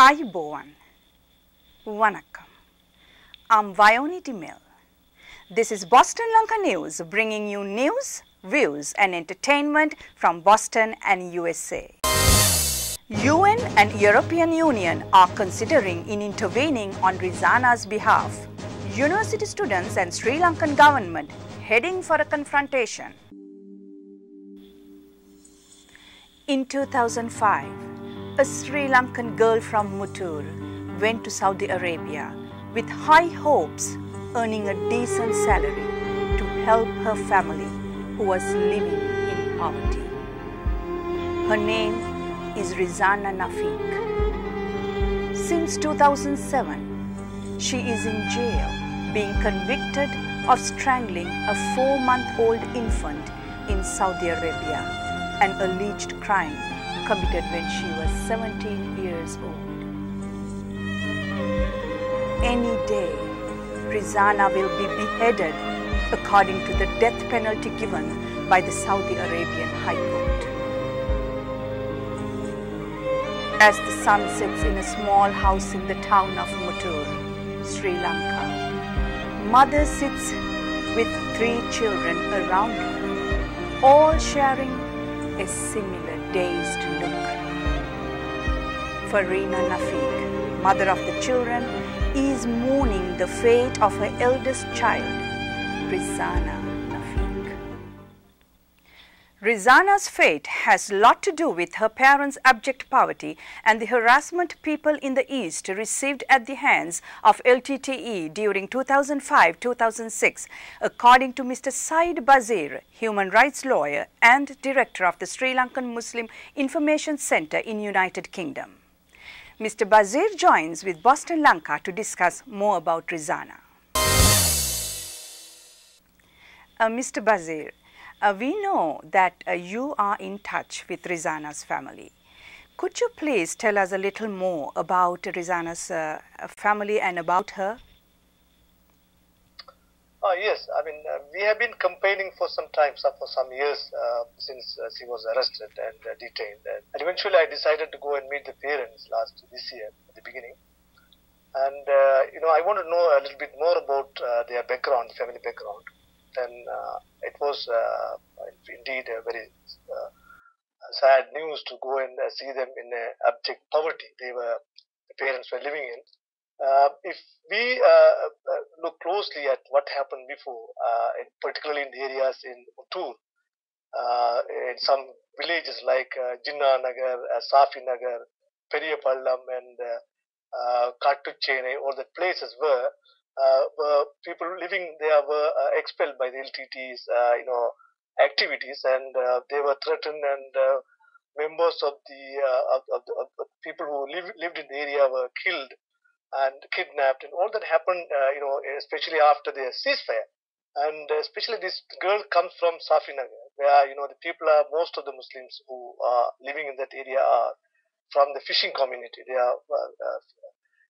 Ayubowan, Vanakkam. I'm Vioni Dimel. This is Boston Lanka News, bringing you news, views and entertainment from Boston and USA. UN and European Union are considering in intervening on Rizana's behalf. University students and Sri Lankan government heading for a confrontation. In 2005, a Sri Lankan girl from Muttur went to Saudi Arabia with high hopes, earning a decent salary to help her family who was living in poverty. Her name is Rizana Nafiq. Since 2007, she is in jail being convicted of strangling a 4-month-old infant in Saudi Arabia, an alleged crime committed when she was 17 years old. Any day, Rizana will be beheaded according to the death penalty given by the Saudi Arabian High Court. As the sun sets in a small house in the town of Muttur, Sri Lanka, mother sits with 3 children around her, all sharing a similar dazed look. Farina Nafiq, mother of the children, is mourning the fate of her eldest child, Rizana Nafiq. Rizana's fate has a lot to do with her parents' abject poverty and the harassment people in the East received at the hands of LTTE during 2005-2006, according to Mr. Said Bazir, human rights lawyer and director of the Sri Lankan Muslim Information Centre in United Kingdom. Mr. Bazir joins with Boston Lanka to discuss more about Rizana. Mr. Bazir, we know that you are in touch with Rizana's family. Could you please tell us a little more about Rizana's family and about her? Yes, I mean, we have been campaigning for some time, for some years, since she was arrested and detained. And eventually I decided to go and meet the parents this year, at the beginning. And, I want to know a little bit more about their background, family background. And it was indeed a very sad news to go and see them in abject poverty. The parents were living in. If we look closely at what happened before, particularly in the areas in Muttur, in some villages like Jinnah Nagar, Safi Nagar, Periyapallam and Kattuchene, all the places were people living there were expelled by the LTT's activities, and they were threatened, and members of the people who lived in the area were killed and kidnapped, and all that happened, especially after the ceasefire. And especially this girl comes from Safi Nagar, where, the people most of the Muslims who are living in that area are from the fishing community. They are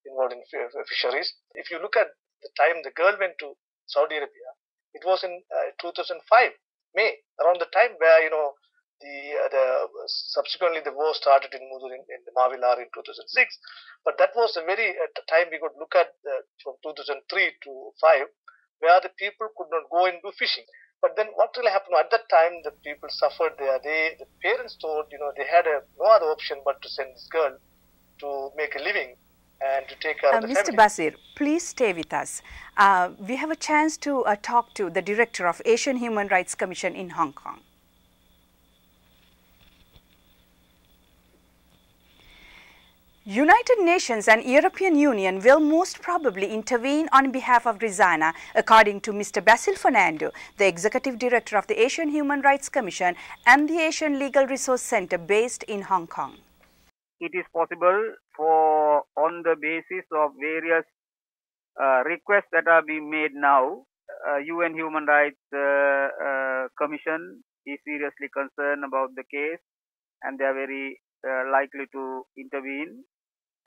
involved in fisheries. If you look at the time the girl went to Saudi Arabia, it was in 2005, May, around the time where, subsequently the war started in Muttur in the Mavilar in 2006. But that was a very time we could look at from 2003 to 5, where the people could not go and do fishing. But then what really happened at that time, the people suffered there. The parents thought, they had no other option but to send this girl to make a living and to take care of the family. Mr. Bazir, please stay with us. We have a chance to talk to the director of Asian Human Rights Commission in Hong Kong. United Nations and European Union will most probably intervene on behalf of Rizana, according to Mr. Basil Fernando, the Executive Director of the Asian Human Rights Commission and the Asian Legal Resource Center based in Hong Kong. It is possible for, on the basis of various requests that are being made now, UN Human Rights Commission is seriously concerned about the case, and they are very likely to intervene.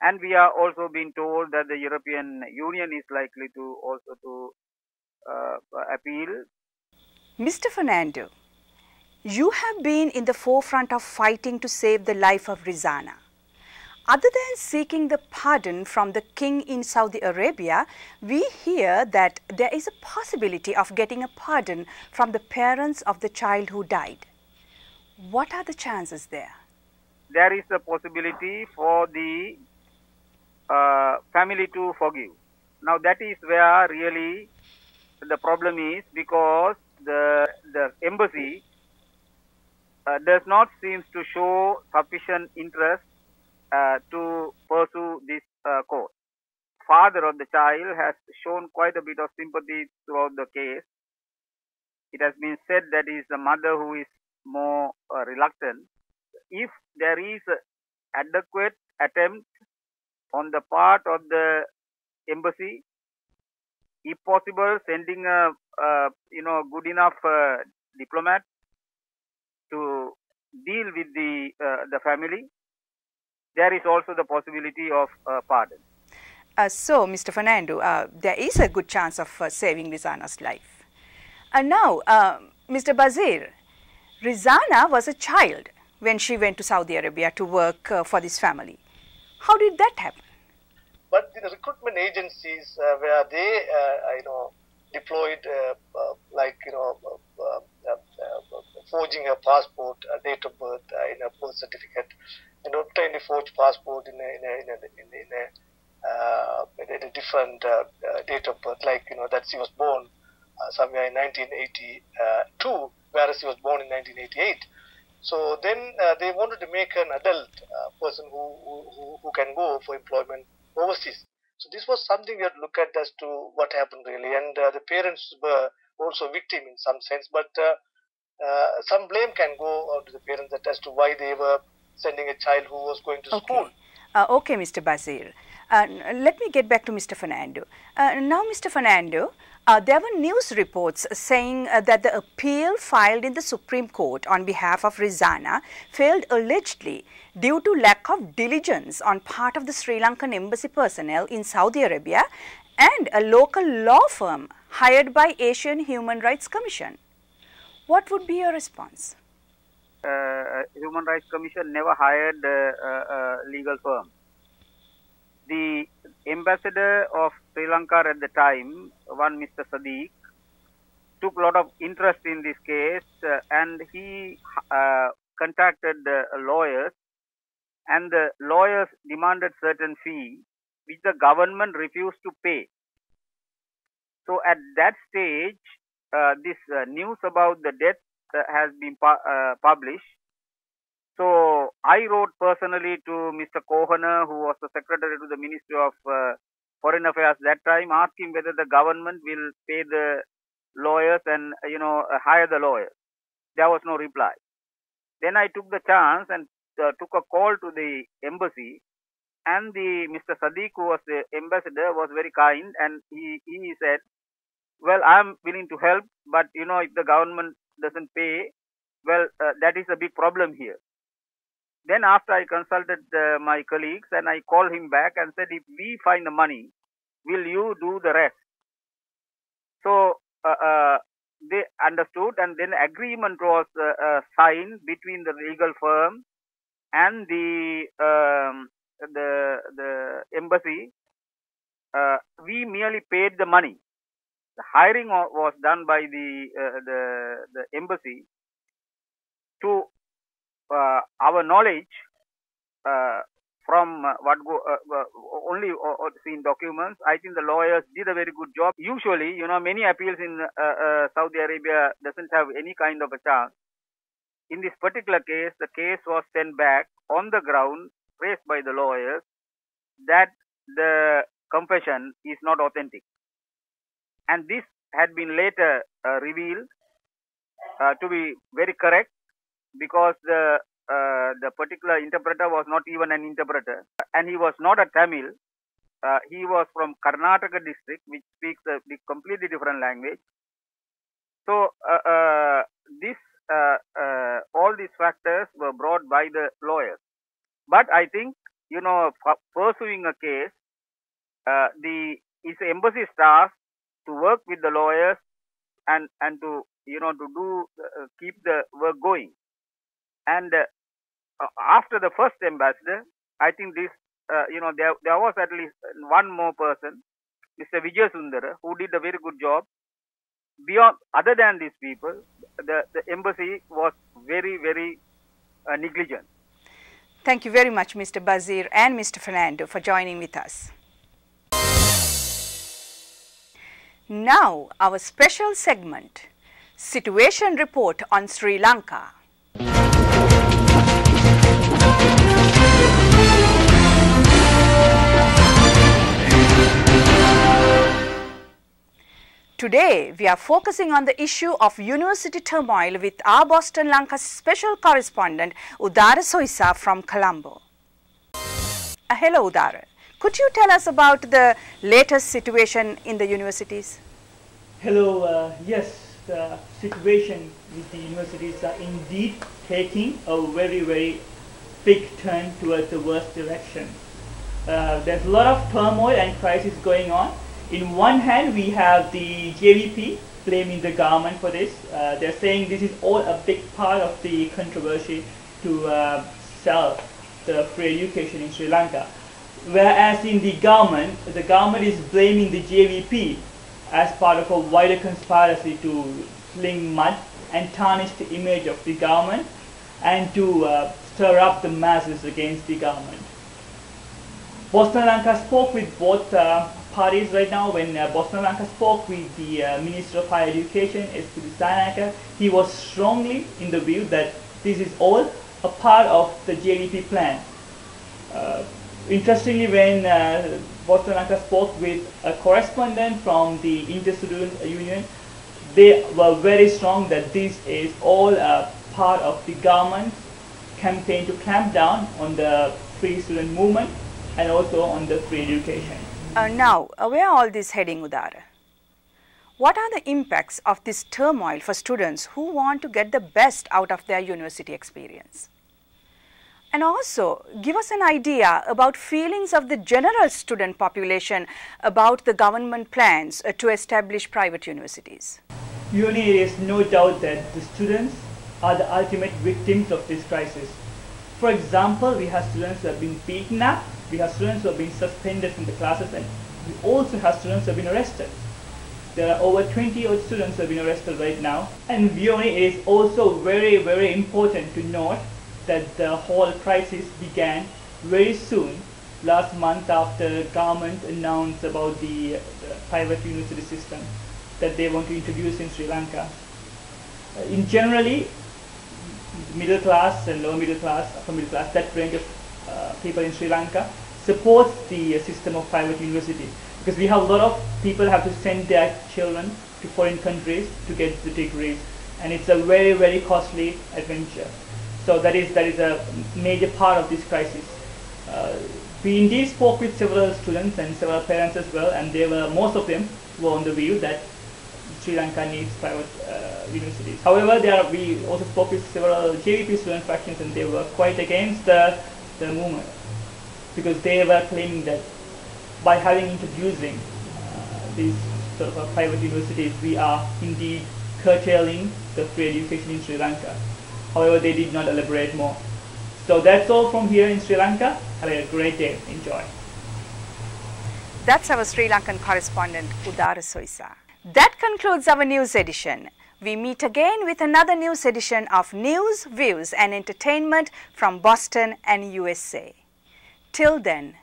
And we are also being told that the European Union is likely to also appeal. Mr. Fernando, you have been in the forefront of fighting to save the life of Rizana. Other than seeking the pardon from the king in Saudi Arabia, we hear that there is a possibility of getting a pardon from the parents of the child who died. What are the chances there? There is a possibility for the family to forgive. Now that is where really the problem is, because the embassy does not seem to show sufficient interest to pursue this course. Father of the child has shown quite a bit of sympathy throughout the case. It has been said that it is the mother who is more reluctant. If there is adequate attempt on the part of the embassy, if possible, sending a good enough diplomat to deal with the family, there is also the possibility of pardon. So, Mr. Fernando, there is a good chance of saving Rizana's life. Now, Mr. Bazir, Rizana was a child when she went to Saudi Arabia to work for this family. How did that happen? But the recruitment agencies where they, deployed forging her passport, date of birth in a birth certificate, and obtained a forged passport in a different date of birth, that she was born somewhere in 1982, whereas she was born in 1988. So then they wanted to make an adult person who can go for employment overseas. So this was something we had to look at as to what happened really, and the parents were also victim in some sense, but some blame can go to the parents as to why they were sending a child who was going to school. Okay, Mr. Bazir. Let me get back to Mr. Fernando. Now, Mr. Fernando, there were news reports saying that the appeal filed in the Supreme Court on behalf of Rizana failed allegedly due to lack of diligence on part of the Sri Lankan embassy personnel in Saudi Arabia and a local law firm hired by Asian Human Rights Commission. What would be your response? Human Rights Commission never hired a legal firm. The ambassador of Sri Lanka at the time, one Mr. Sadiq, took a lot of interest in this case and he contacted lawyers, and the lawyers demanded certain fee which the government refused to pay. So at that stage, this news about the death has been published. So I wrote personally to Mr. Kohana, who was the secretary to the Ministry of Foreign Affairs that time, asking whether the government will pay the lawyers and hire the lawyers. There was no reply. Then I took the chance and took a call to the embassy, and the Mr. Sadiq, who was the ambassador, was very kind, and he said, well, I am willing to help, but if the government doesn't pay, well, that is a big problem here. Then after I consulted my colleagues, and I called him back and said, if we find the money, will you do the rest? So they understood, and then agreement was signed between the legal firm and the embassy. We merely paid the money. The hiring was done by the embassy. To our knowledge, from only seen documents, I think the lawyers did a very good job. Usually, many appeals in Saudi Arabia doesn't have any kind of a chance. In this particular case, the case was sent back on the ground raised by the lawyers that the confession is not authentic, and this had been later revealed to be very correct, because the particular interpreter was not even an interpreter, and he was not a Tamil. He was from Karnataka district, which speaks a completely different language. So all these factors were brought by the lawyers. But I think pursuing a case, it's the embassy's task to work with the lawyers and to keep the work going. And after the first ambassador, I think this there was at least one more person, Mr. Vijay Sundara, who did a very good job. Beyond, other than these people, the embassy was very, very negligent. Thank you very much, Mr. Bazir and Mr. Fernando, for joining with us. Now, our special segment, Situation Report on Sri Lanka. Today, we are focusing on the issue of university turmoil with our Boston Lanka special correspondent Udara Soisa from Colombo. Hello Udara, could you tell us about the latest situation in the universities? Hello, yes, the situation with the universities are indeed taking a very, very big turn towards the worst direction. There's a lot of turmoil and crisis going on. In one hand, we have the JVP blaming the government for this. They're saying this is all a big part of the controversy to sell the free education in Sri Lanka. Whereas in the government is blaming the JVP as part of a wider conspiracy to fling mud and tarnish the image of the government and to stir up the masses against the government. Boston Lanka spoke with both parties right now. When Boston Lanka spoke with the Minister of Higher Education, Rizana, he was strongly in the view that this is all a part of the JVP plan. Interestingly, when Boston Lanka spoke with a correspondent from the Inter-Student Union, they were very strong that this is all a part of the government's campaign to clamp down on the free student movement and also on the free education. Now, where are all this heading, Udara? What are the impacts of this turmoil for students who want to get the best out of their university experience? And also, give us an idea about feelings of the general student population about the government plans to establish private universities. There is no doubt that the students are the ultimate victims of this crisis. For example, we have students who have been beaten up, we have students who have been suspended from the classes, and we also have students who have been arrested. There are over 20 odd students who have been arrested right now. And it is also very, very important to note that the whole crisis began very soon, last month, after government announced about the private university system that they want to introduce in Sri Lanka. In generally, middle class and lower middle class, upper middle class, that range of people in Sri Lanka supports the system of private university, because we have a lot of people have to send their children to foreign countries to get the degrees, and it's a very, very costly adventure. So that is a major part of this crisis. We indeed spoke with several students and several parents as well, and most of them were on the view that Sri Lanka needs private universities. However, we also spoke with several JVP student factions, and they were quite against the movement, because they were claiming that by introducing these sort of private universities, we are indeed curtailing the free education in Sri Lanka. However, they did not elaborate more. So that's all from here in Sri Lanka. Have a great day. Enjoy. That's our Sri Lankan correspondent, Udara Soisa. That concludes our news edition. We meet again with another news edition of News, Views and Entertainment from Boston and USA. Till then,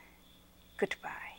goodbye.